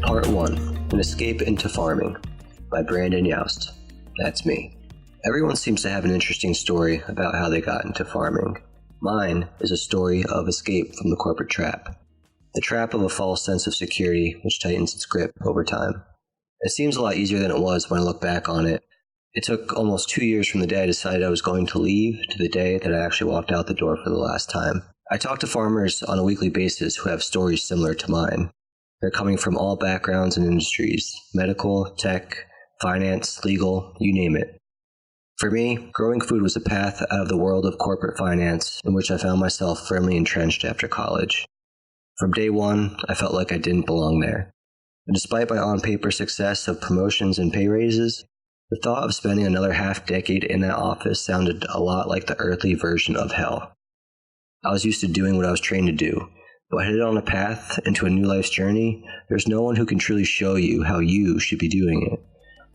Part 1. An Escape into Farming by Youst. That's me. Everyone seems to have an interesting story about how they got into farming. Mine is a story of escape from the corporate trap. The trap of a false sense of security which tightens its grip over time. It seems a lot easier than it was when I look back on it. It took almost 2 years from the day I decided I was going to leave to the day that I actually walked out the door for the last time. I talk to farmers on a weekly basis who have stories similar to mine. They're coming from all backgrounds and industries: medical, tech, finance, legal, you name it. For me, growing food was a path out of the world of corporate finance in which I found myself firmly entrenched after college. From day one, I felt like I didn't belong there. And despite my on-paper success of promotions and pay raises, the thought of spending another half-decade in that office sounded a lot like the earthly version of hell. I was used to doing what I was trained to do. But headed on a path into a new life's journey, there's no one who can truly show you how you should be doing it.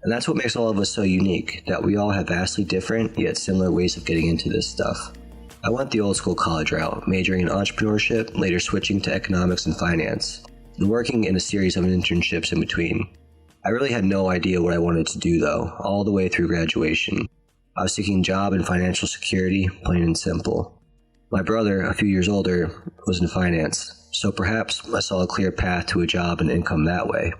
And that's what makes all of us so unique, that we all have vastly different yet similar ways of getting into this stuff. I went the old school college route, majoring in entrepreneurship, later switching to economics and finance, and working in a series of internships in between. I really had no idea what I wanted to do though, all the way through graduation. I was seeking job and financial security, plain and simple. My brother, a few years older, was in finance, so perhaps I saw a clear path to a job and income that way.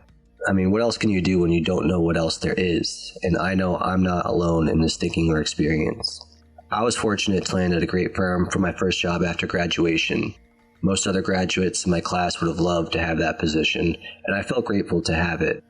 I mean, what else can you do when you don't know what else there is? And I know I'm not alone in this thinking or experience. I was fortunate to land at a great firm for my first job after graduation. Most other graduates in my class would have loved to have that position, and I felt grateful to have it.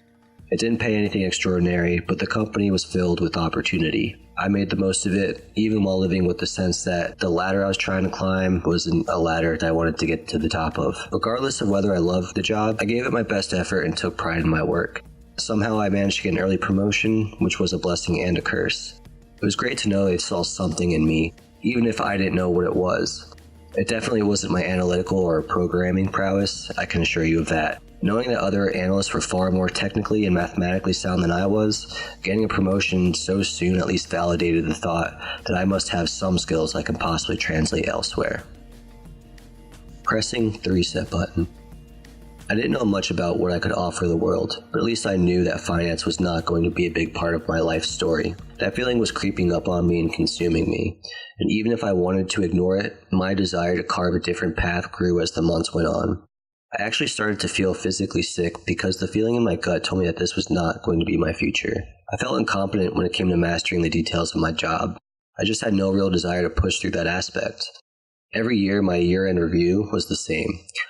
It didn't pay anything extraordinary, but the company was filled with opportunity. I made the most of it, even while living with the sense that the ladder I was trying to climb wasn't a ladder that I wanted to get to the top of. Regardless of whether I loved the job, I gave it my best effort and took pride in my work. Somehow I managed to get an early promotion, which was a blessing and a curse. It was great to know they saw something in me, even if I didn't know what it was. It definitely wasn't my analytical or programming prowess, I can assure you of that. Knowing that other analysts were far more technically and mathematically sound than I was, getting a promotion so soon at least validated the thought that I must have some skills I can possibly translate elsewhere. Pressing the reset button. I didn't know much about what I could offer the world, but at least I knew that finance was not going to be a big part of my life story. That feeling was creeping up on me and consuming me, and even if I wanted to ignore it, my desire to carve a different path grew as the months went on. I actually started to feel physically sick because the feeling in my gut told me that this was not going to be my future. I felt incompetent when it came to mastering the details of my job. I just had no real desire to push through that aspect. Every year, my year-end review was the same.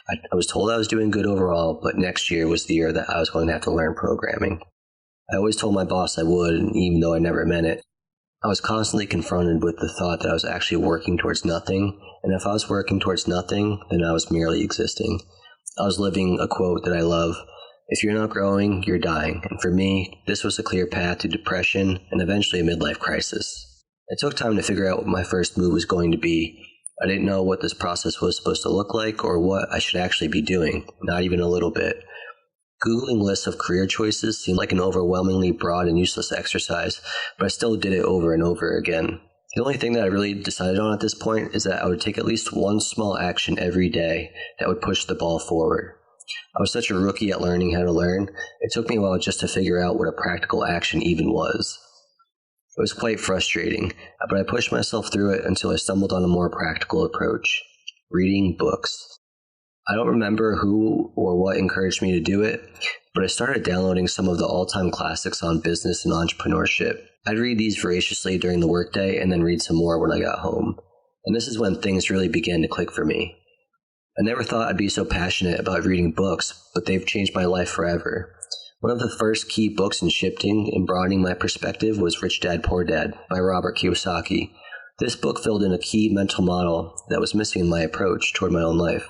I was told I was doing good overall, but next year was the year that I was going to have to learn programming. I always told my boss I would, even though I never meant it. I was constantly confronted with the thought that I was actually working towards nothing, and if I was working towards nothing, then I was merely existing. I was living a quote that I love: if you're not growing, you're dying. And for me, this was a clear path to depression and eventually a midlife crisis. It took time to figure out what my first move was going to be. I didn't know what this process was supposed to look like or what I should actually be doing, not even a little bit. Googling lists of career choices seemed like an overwhelmingly broad and useless exercise, but I still did it over and over again. The only thing that I really decided on at this point is that I would take at least one small action every day that would push the ball forward. I was such a rookie at learning how to learn, it took me a while just to figure out what a practical action even was. It was quite frustrating, but I pushed myself through it until I stumbled on a more practical approach: reading books. I don't remember who or what encouraged me to do it, but I started downloading some of the all-time classics on business and entrepreneurship. I'd read these voraciously during the workday and then read some more when I got home. And this is when things really began to click for me. I never thought I'd be so passionate about reading books, but they've changed my life forever. One of the first key books in shifting and broadening my perspective was Rich Dad, Poor Dad by Robert Kiyosaki. This book filled in a key mental model that was missing in my approach toward my own life.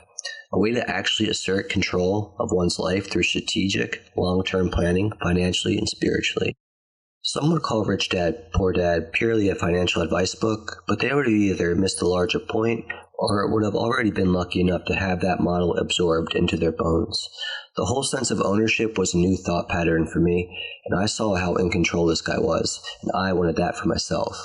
A way to actually assert control of one's life through strategic, long-term planning, financially and spiritually. Some would call Rich Dad, Poor Dad purely a financial advice book, but they would have either missed the larger point or would have already been lucky enough to have that model absorbed into their bones. The whole sense of ownership was a new thought pattern for me, and I saw how in control this guy was, and I wanted that for myself.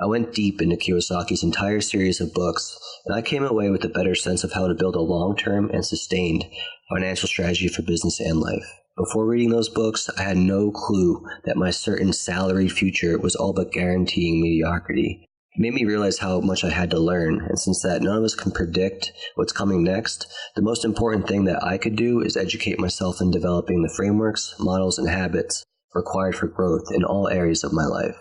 I went deep into Kiyosaki's entire series of books, and I came away with a better sense of how to build a long-term and sustained Financial Strategy for Business and Life. Before reading those books, I had no clue that my certain salaried future was all but guaranteeing mediocrity. It made me realize how much I had to learn, and since that none of us can predict what's coming next, the most important thing that I could do is educate myself in developing the frameworks, models, and habits required for growth in all areas of my life.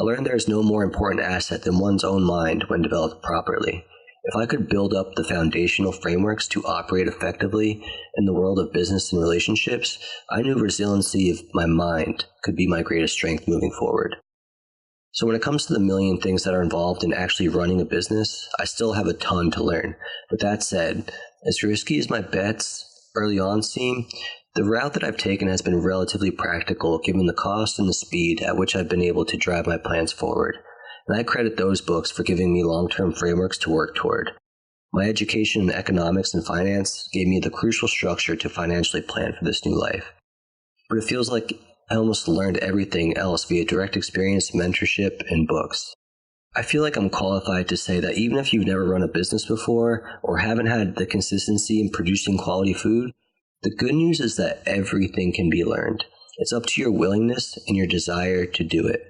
I learned there is no more important asset than one's own mind when developed properly. If I could build up the foundational frameworks to operate effectively in the world of business and relationships, I knew resiliency of my mind could be my greatest strength moving forward. So when it comes to the million things that are involved in actually running a business, I still have a ton to learn. With that said, as risky as my bets early on seem, the route that I've taken has been relatively practical given the cost and the speed at which I've been able to drive my plans forward. And I credit those books for giving me long-term frameworks to work toward. My education in economics and finance gave me the crucial structure to financially plan for this new life. But it feels like I almost learned everything else via direct experience, mentorship, and books. I feel like I'm qualified to say that even if you've never run a business before or haven't had the consistency in producing quality food, the good news is that everything can be learned. It's up to your willingness and your desire to do it.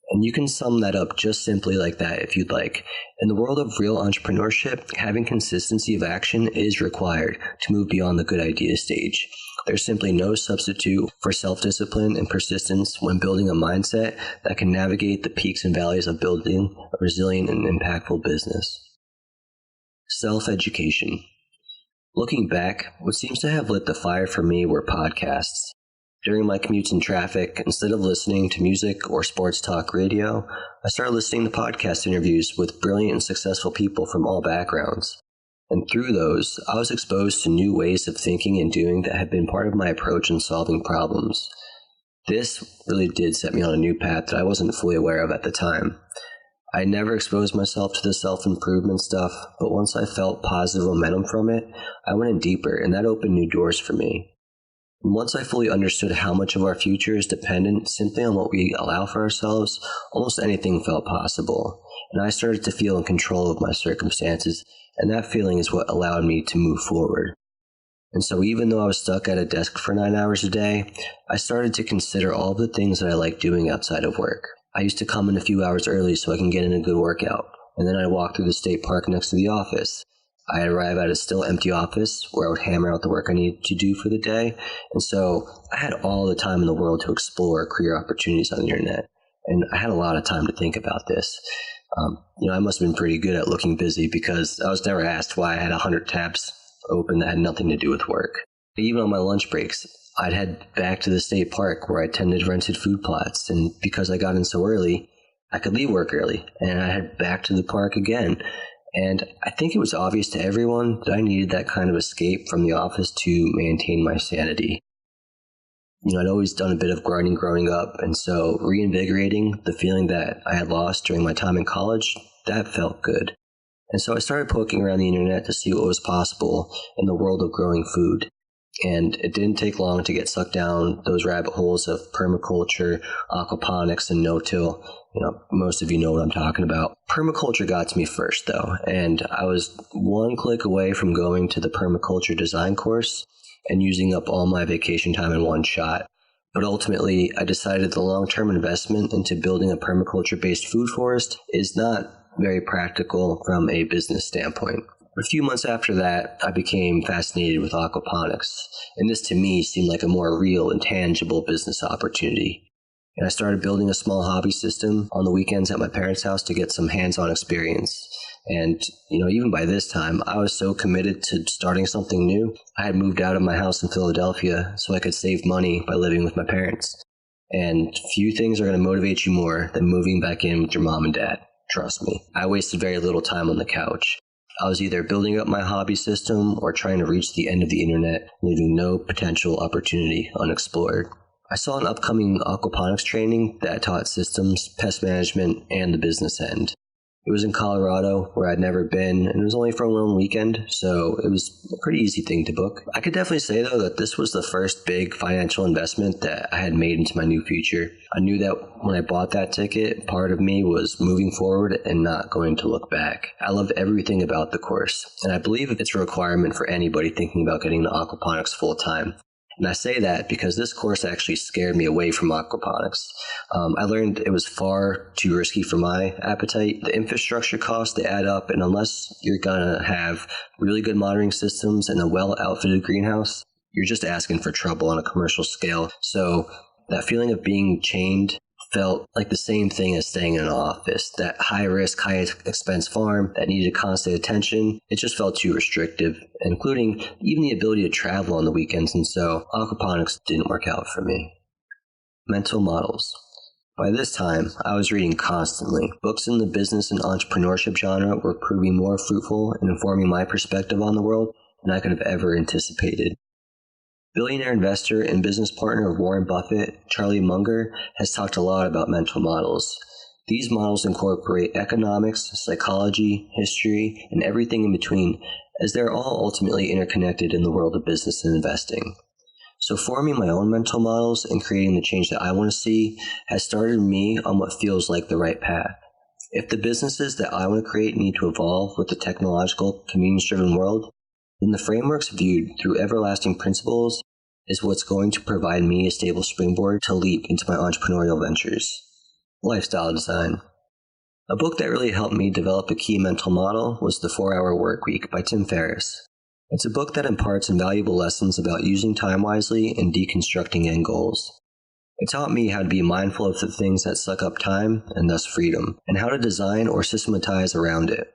And you can sum that up just simply like that if you'd like. In the world of real entrepreneurship, having consistency of action is required to move beyond the good idea stage. There's simply no substitute for self-discipline and persistence when building a mindset that can navigate the peaks and valleys of building a resilient and impactful business. Self-education. Looking back, what seems to have lit the fire for me were podcasts. During my commutes in traffic, instead of listening to music or sports talk radio, I started listening to podcast interviews with brilliant and successful people from all backgrounds. And through those, I was exposed to new ways of thinking and doing that had been part of my approach in solving problems. This really did set me on a new path that I wasn't fully aware of at the time. I never exposed myself to the self-improvement stuff, but once I felt positive momentum from it, I went in deeper, and that opened new doors for me. Once I fully understood how much of our future is dependent simply on what we allow for ourselves, almost anything felt possible, and I started to feel in control of my circumstances, and that feeling is what allowed me to move forward. And so even though I was stuck at a desk for 9 hours a day, I started to consider all the things that I like doing outside of work. I used to come in a few hours early so I can get in a good workout, and then I'd walk through the state park next to the office. I'd arrive at a still empty office where I would hammer out the work I needed to do for the day. And so I had all the time in the world to explore career opportunities on the internet. And I had a lot of time to think about this. I must have been pretty good at looking busy because I was never asked why I had 100 tabs open that had nothing to do with work. Even on my lunch breaks, I'd head back to the state park where I tended rented food plots. And because I got in so early, I could leave work early and I'd head back to the park again. And I think it was obvious to everyone that I needed that kind of escape from the office to maintain my sanity. I'd always done a bit of grinding growing up, and so reinvigorating the feeling that I had lost during my time in college, that felt good. And so I started poking around the internet to see what was possible in the world of growing food. And it didn't take long to get sucked down those rabbit holes of permaculture, aquaponics, and no-till. Most of you know what I'm talking about. Permaculture got to me first, though, and I was one click away from going to the permaculture design course and using up all my vacation time in one shot. But ultimately, I decided the long-term investment into building a permaculture-based food forest is not very practical from a business standpoint. A few months after that, I became fascinated with aquaponics, and this to me seemed like a more real and tangible business opportunity. And I started building a small hobby system on the weekends at my parents' house to get some hands-on experience. And, even by this time, I was so committed to starting something new. I had moved out of my house in Philadelphia so I could save money by living with my parents. And few things are going to motivate you more than moving back in with your mom and dad. Trust me. I wasted very little time on the couch. I was either building up my hobby system or trying to reach the end of the internet, leaving no potential opportunity unexplored. I saw an upcoming aquaponics training that taught systems, pest management, and the business end. It was in Colorado, where I'd never been, and it was only for one weekend, so it was a pretty easy thing to book. I could definitely say, though, that this was the first big financial investment that I had made into my new future. I knew that when I bought that ticket, part of me was moving forward and not going to look back. I loved everything about the course, and I believe it's a requirement for anybody thinking about getting into aquaponics full-time. And I say that because this course actually scared me away from aquaponics. I learned it was far too risky for my appetite. The infrastructure costs, they add up, and unless you're going to have really good monitoring systems and a well-outfitted greenhouse, you're just asking for trouble on a commercial scale. So that feeling of being chained felt like the same thing as staying in an office. That high-risk, high-expense farm that needed constant attention, it just felt too restrictive, including even the ability to travel on the weekends, and so aquaponics didn't work out for me. Mental models. By this time, I was reading constantly. Books in the business and entrepreneurship genre were proving more fruitful in informing my perspective on the world than I could have ever anticipated. Billionaire investor and business partner of Warren Buffett, Charlie Munger, has talked a lot about mental models. These models incorporate economics, psychology, history, and everything in between, as they're all ultimately interconnected in the world of business and investing. So forming my own mental models and creating the change that I want to see has started me on what feels like the right path. If the businesses that I want to create need to evolve with the technological, convenience-driven world, then the frameworks viewed through everlasting principles is what's going to provide me a stable springboard to leap into my entrepreneurial ventures. Lifestyle Design. A book that really helped me develop a key mental model was The 4-Hour Workweek by Tim Ferriss. It's a book that imparts invaluable lessons about using time wisely and deconstructing end goals. It taught me how to be mindful of the things that suck up time and thus freedom, and how to design or systematize around it.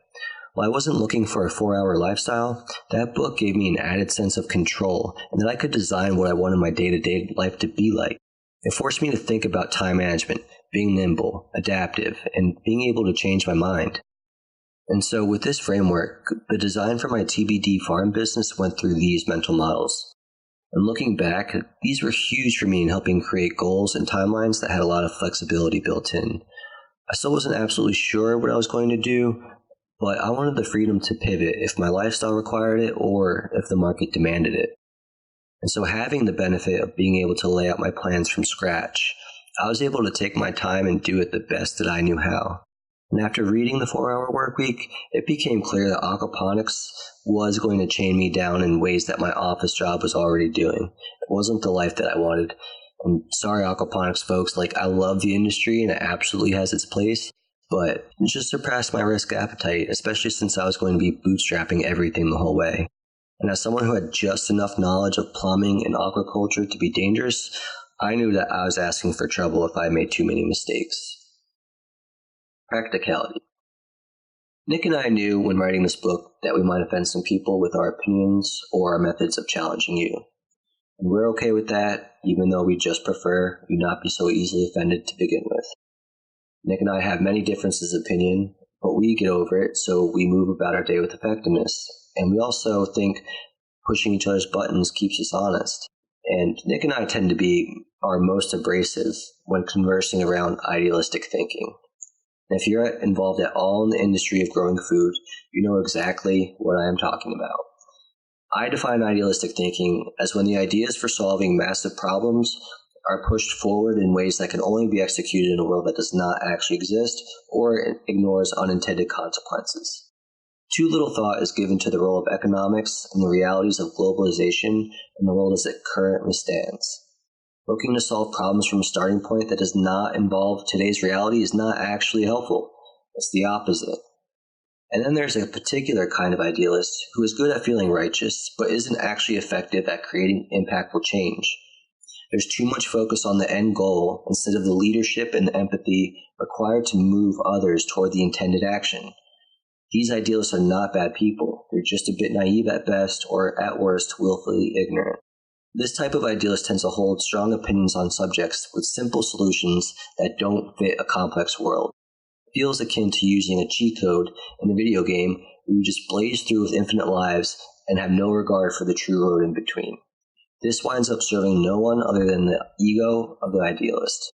While I wasn't looking for a 4-hour lifestyle, that book gave me an added sense of control and that I could design what I wanted my day-to-day life to be like. It forced me to think about time management, being nimble, adaptive, and being able to change my mind. And so with this framework, the design for my TBD farm business went through these mental models. And looking back, these were huge for me in helping create goals and timelines that had a lot of flexibility built in. I still wasn't absolutely sure what I was going to do, but I wanted the freedom to pivot if my lifestyle required it or if the market demanded it. And so having the benefit of being able to lay out my plans from scratch, I was able to take my time and do it the best that I knew how. And after reading The 4-Hour Workweek, it became clear that aquaponics was going to chain me down in ways that my office job was already doing. It wasn't the life that I wanted. And sorry, aquaponics folks, I love the industry and it absolutely has its place, but it just surpassed my risk appetite, especially since I was going to be bootstrapping everything the whole way. And as someone who had just enough knowledge of plumbing and aquaculture to be dangerous, I knew that I was asking for trouble if I made too many mistakes. Practicality. Nick and I knew when writing this book that we might offend some people with our opinions or our methods of challenging you. And we're okay with that, even though we just prefer you not be so easily offended to begin with. Nick and I have many differences of opinion, but we get over it, so we move about our day with effectiveness. And we also think pushing each other's buttons keeps us honest. And Nick and I tend to be our most abrasive when conversing around idealistic thinking. And if you're involved at all in the industry of growing food, you know exactly what I am talking about. I define idealistic thinking as when the ideas for solving massive problems are pushed forward in ways that can only be executed in a world that does not actually exist or ignores unintended consequences. Too little thought is given to the role of economics and the realities of globalization in the world as it currently stands. Looking to solve problems from a starting point that does not involve today's reality is not actually helpful. It's the opposite. And then there's a particular kind of idealist who is good at feeling righteous, but isn't actually effective at creating impactful change. There's too much focus on the end goal instead of the leadership and the empathy required to move others toward the intended action. These idealists are not bad people. They're just a bit naive at best, or at worst, willfully ignorant. This type of idealist tends to hold strong opinions on subjects with simple solutions that don't fit a complex world. It feels akin to using a cheat code in a video game where you just blaze through with infinite lives and have no regard for the true road in between. This winds up serving no one other than the ego of the idealist.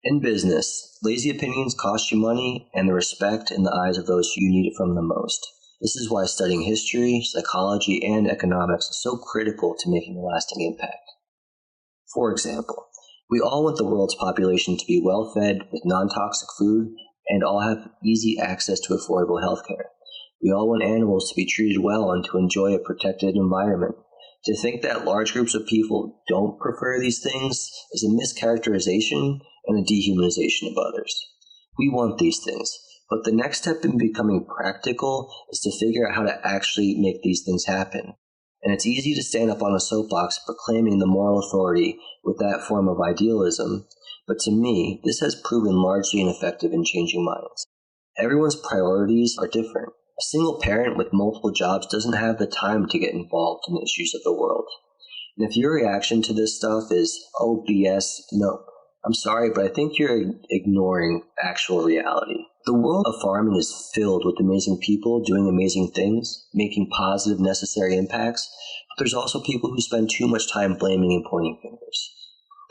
In business, lazy opinions cost you money and the respect in the eyes of those who you need it from the most. This is why studying history, psychology, and economics is so critical to making a lasting impact. For example, we all want the world's population to be well-fed with non-toxic food and all have easy access to affordable healthcare. We all want animals to be treated well and to enjoy a protected environment. To think that large groups of people don't prefer these things is a mischaracterization and a dehumanization of others. We want these things, but the next step in becoming practical is to figure out how to actually make these things happen. And it's easy to stand up on a soapbox proclaiming the moral authority with that form of idealism, but to me, this has proven largely ineffective in changing minds. Everyone's priorities are different. A single parent with multiple jobs doesn't have the time to get involved in the issues of the world. And if your reaction to this stuff is, oh, BS, no, I'm sorry, but I think you're ignoring actual reality. The world of farming is filled with amazing people doing amazing things, making positive, necessary impacts, but there's also people who spend too much time blaming and pointing fingers.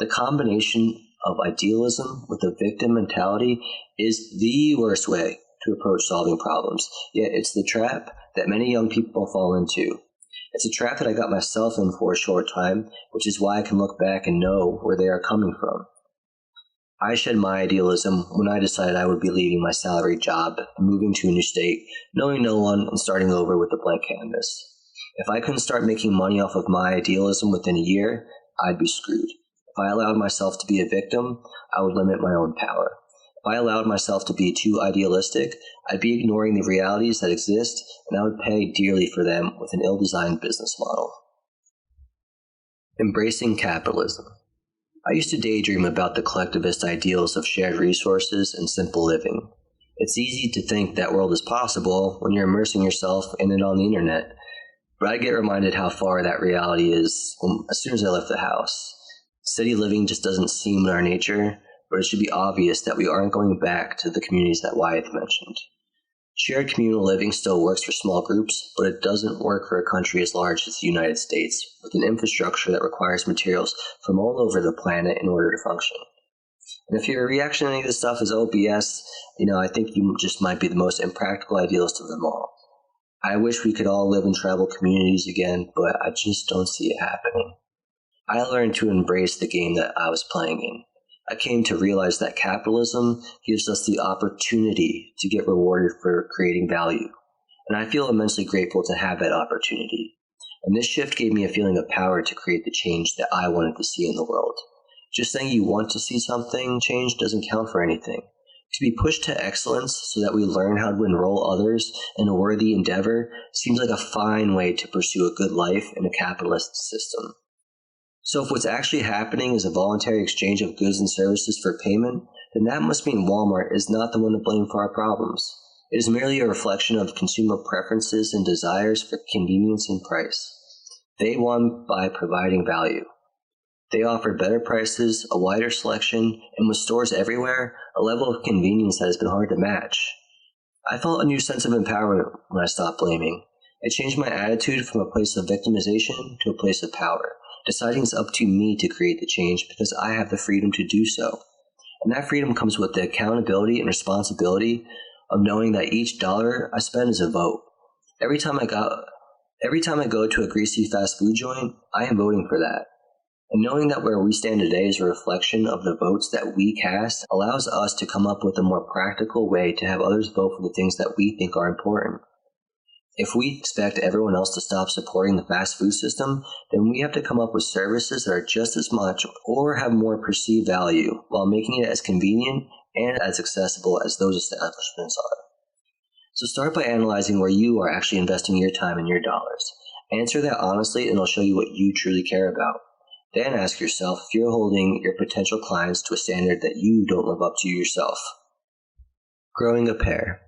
The combination of idealism with a victim mentality is the worst way to approach solving problems, yet it's the trap that many young people fall into. It's a trap that I got myself in for a short time, which is why I can look back and know where they are coming from. I shed my idealism when I decided I would be leaving my salaried job, moving to a new state, knowing no one, and starting over with a blank canvas. If I couldn't start making money off of my idealism within a year, I'd be screwed. If I allowed myself to be a victim, I would limit my own power. If I allowed myself to be too idealistic, I'd be ignoring the realities that exist, and I would pay dearly for them with an ill-designed business model. Embracing capitalism. I used to daydream about the collectivist ideals of shared resources and simple living. It's easy to think that world is possible when you're immersing yourself in it on the internet, but I get reminded how far that reality is as soon as I left the house. City living just doesn't seem in our nature, but it should be obvious that we aren't going back to the communities that Wyatt mentioned. Shared communal living still works for small groups, but it doesn't work for a country as large as the United States, with an infrastructure that requires materials from all over the planet in order to function. And if your reaction to any of this stuff is, oh, BS, I think you just might be the most impractical idealist of them all. I wish we could all live in tribal communities again, but I just don't see it happening. I learned to embrace the game that I was playing in. I came to realize that capitalism gives us the opportunity to get rewarded for creating value, and I feel immensely grateful to have that opportunity. And this shift gave me a feeling of power to create the change that I wanted to see in the world. Just saying you want to see something change doesn't count for anything. To be pushed to excellence so that we learn how to enroll others in a worthy endeavor seems like a fine way to pursue a good life in a capitalist system. So if what's actually happening is a voluntary exchange of goods and services for payment, then that must mean Walmart is not the one to blame for our problems. It is merely a reflection of consumer preferences and desires for convenience and price. They won by providing value. They offered better prices, a wider selection, and with stores everywhere, a level of convenience that has been hard to match. I felt a new sense of empowerment when I stopped blaming. It changed my attitude from a place of victimization to a place of power. Deciding it's up to me to create the change because I have the freedom to do so. And that freedom comes with the accountability and responsibility of knowing that each dollar I spend is a vote. Every time I go to a greasy fast food joint, I am voting for that. And knowing that where we stand today is a reflection of the votes that we cast allows us to come up with a more practical way to have others vote for the things that we think are important. If we expect everyone else to stop supporting the fast food system, then we have to come up with services that are just as much or have more perceived value while making it as convenient and as accessible as those establishments are. So start by analyzing where you are actually investing your time and your dollars. Answer that honestly and it'll show you what you truly care about. Then ask yourself if you're holding your potential clients to a standard that you don't live up to yourself. Growing a pair.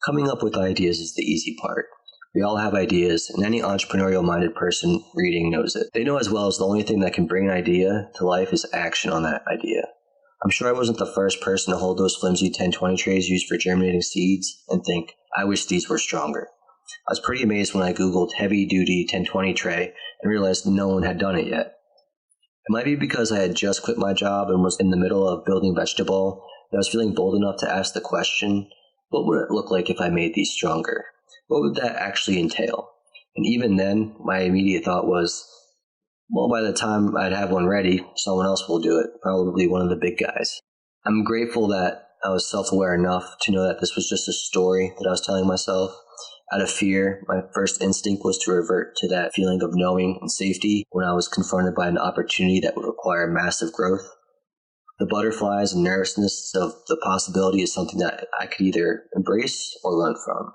Coming up with ideas is the easy part. We all have ideas, and any entrepreneurial-minded person reading knows it. They know as well as the only thing that can bring an idea to life is action on that idea. I'm sure I wasn't the first person to hold those flimsy 10-20 trays used for germinating seeds and think, I wish these were stronger. I was pretty amazed when I Googled heavy-duty 10-20 tray and realized no one had done it yet. It might be because I had just quit my job and was in the middle of building vegetable that I was feeling bold enough to ask the question, what would it look like if I made these stronger? What would that actually entail? And even then, my immediate thought was, well, by the time I'd have one ready, someone else will do it, probably one of the big guys. I'm grateful that I was self-aware enough to know that this was just a story that I was telling myself. Out of fear, my first instinct was to revert to that feeling of knowing and safety when I was confronted by an opportunity that would require massive growth. The butterflies and nervousness of the possibility is something that I could either embrace or run from.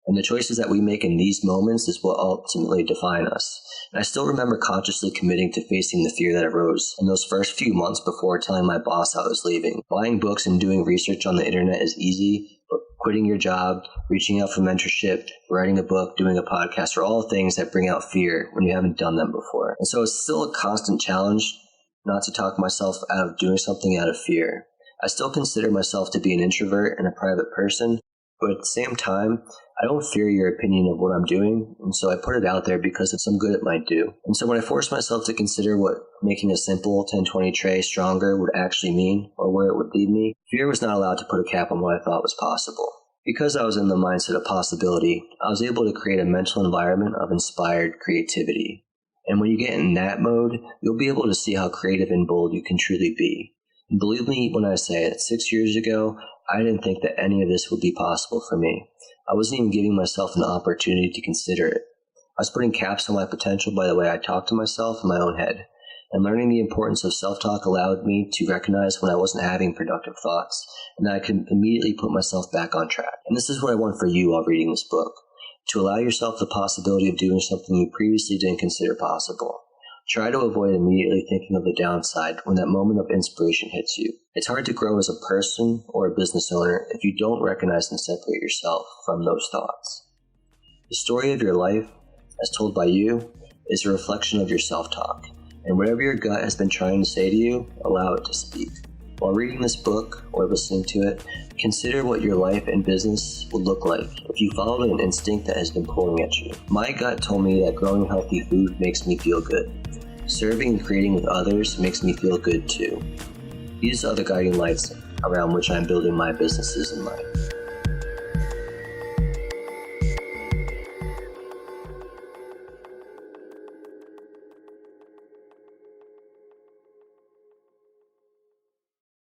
And the choices that we make in these moments is what ultimately define us. And I still remember consciously committing to facing the fear that arose in those first few months before telling my boss I was leaving. Buying books and doing research on the internet is easy, but quitting your job, reaching out for mentorship, writing a book, doing a podcast are all things that bring out fear when you haven't done them before. And so it's still a constant challenge not to talk myself out of doing something out of fear. I still consider myself to be an introvert and a private person, but at the same time, I don't fear your opinion of what I'm doing, and so I put it out there because of some good it might do. And so when I force myself to consider what making a simple 10-20 tray stronger would actually mean, or where it would lead me, fear was not allowed to put a cap on what I thought was possible. Because I was in the mindset of possibility, I was able to create a mental environment of inspired creativity. And when you get in that mode, you'll be able to see how creative and bold you can truly be. And believe me when I say that 6 years ago, I didn't think that any of this would be possible for me. I wasn't even giving myself an opportunity to consider it. I was putting caps on my potential by the way I talked to myself in my own head. And learning the importance of self-talk allowed me to recognize when I wasn't having productive thoughts, and that I could immediately put myself back on track. And this is what I want for you while reading this book. To allow yourself the possibility of doing something you previously didn't consider possible. Try to avoid immediately thinking of the downside when that moment of inspiration hits you. It's hard to grow as a person or a business owner if you don't recognize and separate yourself from those thoughts. The story of your life, as told by you, is a reflection of your self-talk. And whatever your gut has been trying to say to you, allow it to speak. While reading this book or listening to it, consider what your life and business would look like if you followed an instinct that has been pulling at you. My gut told me that growing healthy food makes me feel good. Serving and creating with others makes me feel good too. These are the guiding lights around which I'm building my businesses in life.